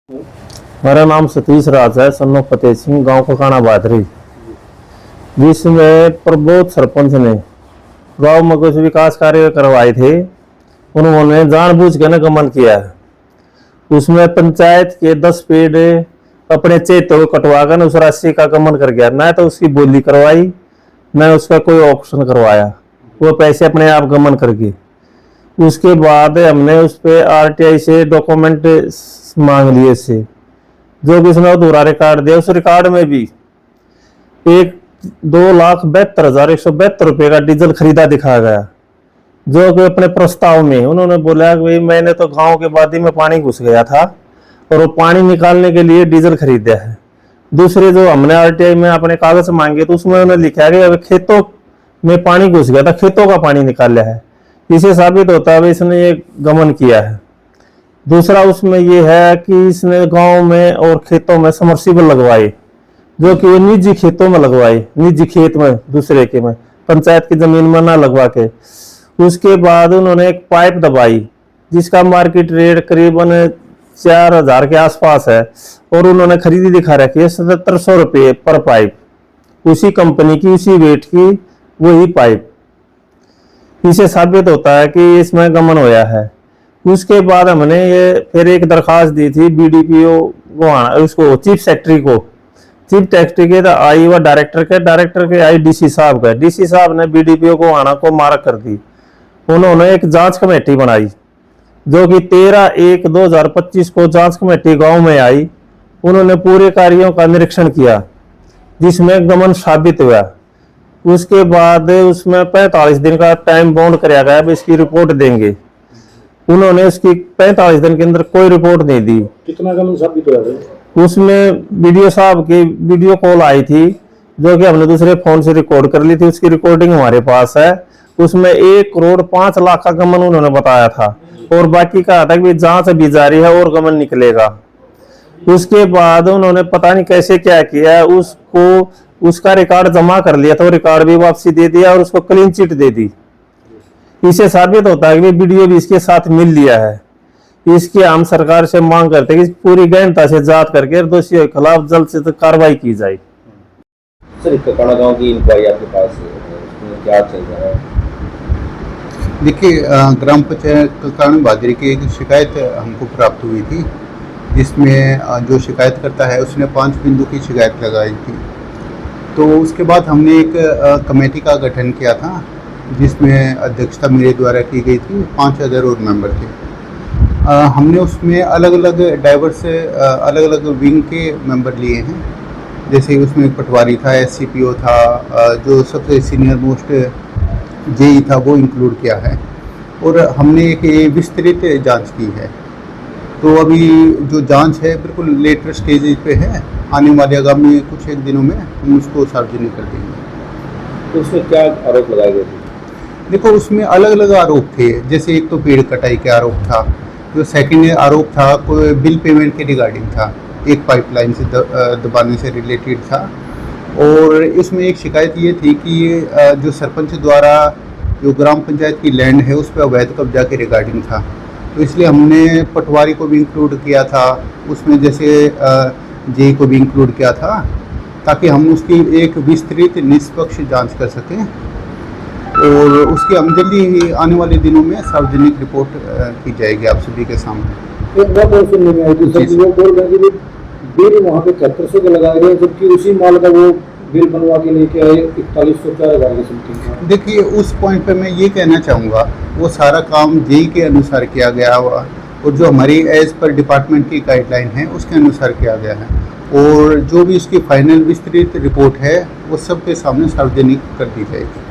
मेरा नाम सतीश राज है, सन्नो फतेह सिंह, गांव ककाना बादरी। जिसमें प्रबोध सरपंच ने गांव में कुछ विकास कार्य करवाए थे, उन्होंने जानबूझ के निगमन किया है। उसमें पंचायत के 10 पेड़ अपने चेतों को कटवा कर उस राशि का गमन कर गया। न तो उसकी बोली करवाई, न उसका कोई ऑप्शन करवाया, वो पैसे अपने आप गमन कर गए। उसके बाद हमने उस पर आरटीआई से डॉक्यूमेंट मांग लिए से, जो कि उसने अधूरा रिकॉर्ड दिया। उस रिकॉर्ड में भी 2,72,172 रुपये का डीजल खरीदा दिखाया गया, जो कि अपने प्रस्ताव में उन्होंने बोला कि भाई मैंने तो गांव के वादी में पानी घुस गया था और वो पानी निकालने के लिए डीजल खरीदा है। दूसरे जो हमने आरटीआई में अपने कागज मांगे तो उसमें उन्होंने लिखा कि खेतों में पानी घुस गया था, खेतों का पानी निकाला है। इसे साबित होता है इसने ये गमन किया है। दूसरा उसमें यह है कि इसने गांव में और खेतों में समर्सिबल लगवाए, जो कि वो निजी खेतों में लगवाए, निजी खेत में, दूसरे के में, पंचायत की जमीन में ना लगवा के। उसके बाद उन्होंने एक पाइप दबाई जिसका मार्केट रेट करीबन 4,000 के आसपास है, और उन्होंने खरीदी दिखा रखी है 7700 रुपये पर पाइप, उसी कंपनी की, उसी वेट की वही पाइप। इसे साबित होता है कि इसमें गमन होया है। उसके बाद हमने ये फिर एक दरखास्त दी थी बीडीपीओ को, उसको चीफ सेक्रेटरी को। चीफ सेक्रेटरी के तो आई व डायरेक्टर के आई डीसी साहब का। डीसी साहब ने बीडीपीओ को आना को मार्क कर दी। उन्होंने एक जांच कमेटी बनाई, जो कि 13/1/2025 को जांच कमेटी गांव में आई। उन्होंने पूरे कार्यों का निरीक्षण किया, जिसमें गमन साबित हुआ। उसके बाद उसमें 45 दिन का टाइम बाउंड कराया गया, इसकी रिपोर्ट देंगे। उन्होंने उसकी 45 दिन के अंदर कोई रिपोर्ट नहीं दी। कितना गमन साबित हुआ है? उसमें वीडियो साहब की वीडियो कॉल आई थी, जो कि हमने दूसरे फोन से रिकॉर्ड कर ली थी। उसकी रिकॉर्डिंग हमारे पास है। उसमें 1,05,00,000 का गमन उन्होंने बताया था, और बाकी कहा था कि जांच अभी जारी है और गमन निकलेगा। उसके बाद उन्होंने पता नहीं कैसे क्या किया, उसका रिकॉर्ड जमा कर लिया था, रिकॉर्ड भी वापसी दे दिया और उसको क्लीन चिट दे दी। इसे साबित होता है कि वीडियो भी इसके साथ मिल लिया है। इसकी हम सरकार से मांग करते हैं कि पूरी गहनता से जांच करके दोषियों के खिलाफ जल्द से जल्द कार्रवाई की जाए। सर, ककाना गांव की इंक्वायरी आपके पास है, क्या चल रहा है? देखिए, ग्राम पंचायत ककाना बादरी की एक शिकायत हमको प्राप्त हुई थी, जिसमें जो शिकायत करता है उसने 5 बिंदु की शिकायत लगाई थी। तो उसके बाद हमने एक कमेटी का गठन किया था, जिसमें अध्यक्षता मेरे द्वारा की गई थी। 5 अदर और मेंबर थे। हमने उसमें अलग अलग डाइवर्स अलग अलग विंग के मेंबर लिए हैं। जैसे उसमें एक पटवारी था, एससीपीओ था, जो सबसे सीनियर मोस्ट जेई था वो इंक्लूड किया है, और हमने एक विस्तृत जांच की है। तो अभी जो जांच है बिल्कुल लेटर स्टेज पे है। आने वाले आगामी कुछ एक दिनों में हम उसको सार्वजनिक कर देंगे। तो उसमें क्या आरोप लगाए गए थे? देखो, उसमें अलग अलग आरोप थे। जैसे एक तो पेड़ कटाई के आरोप था, जो सेकंड आरोप था कोई बिल पेमेंट के रिगार्डिंग था, एक पाइपलाइन से दबाने से रिलेटेड था। और इसमें एक शिकायत ये थी कि जो सरपंच द्वारा जो ग्राम पंचायत की लैंड है उस पर अवैध कब्जा के रिगार्डिंग था। तो इसलिए हमने पटवारी को भी इंक्लूड किया था उसमें, जैसे जेई को भी इंक्लूड किया था, ताकि हम उसकी एक विस्तृत निष्पक्ष जाँच कर सकें। और उसकी हम जल्दी ही आने वाले दिनों में सार्वजनिक रिपोर्ट की जाएगी आप सभी के सामने। एक बात और सुनने में आई थी सर, वो बोल रहे हैं कि बिल वहाँ पे 7300 के लगाए गए, जबकि उसी माल का वो बिल बनवा के लेके आए 41,000 की समथिंग। देखिए, उस पॉइंट पे मैं ये कहना चाहूँगा, वो सारा काम जेई के अनुसार किया गया हुआ, और जो हमारी एज पर डिपार्टमेंट की गाइडलाइन है उसके अनुसार किया गया है। और जो भी इसकी फाइनल विस्तृत रिपोर्ट है वो सबके सामने सार्वजनिक कर दी जाएगी।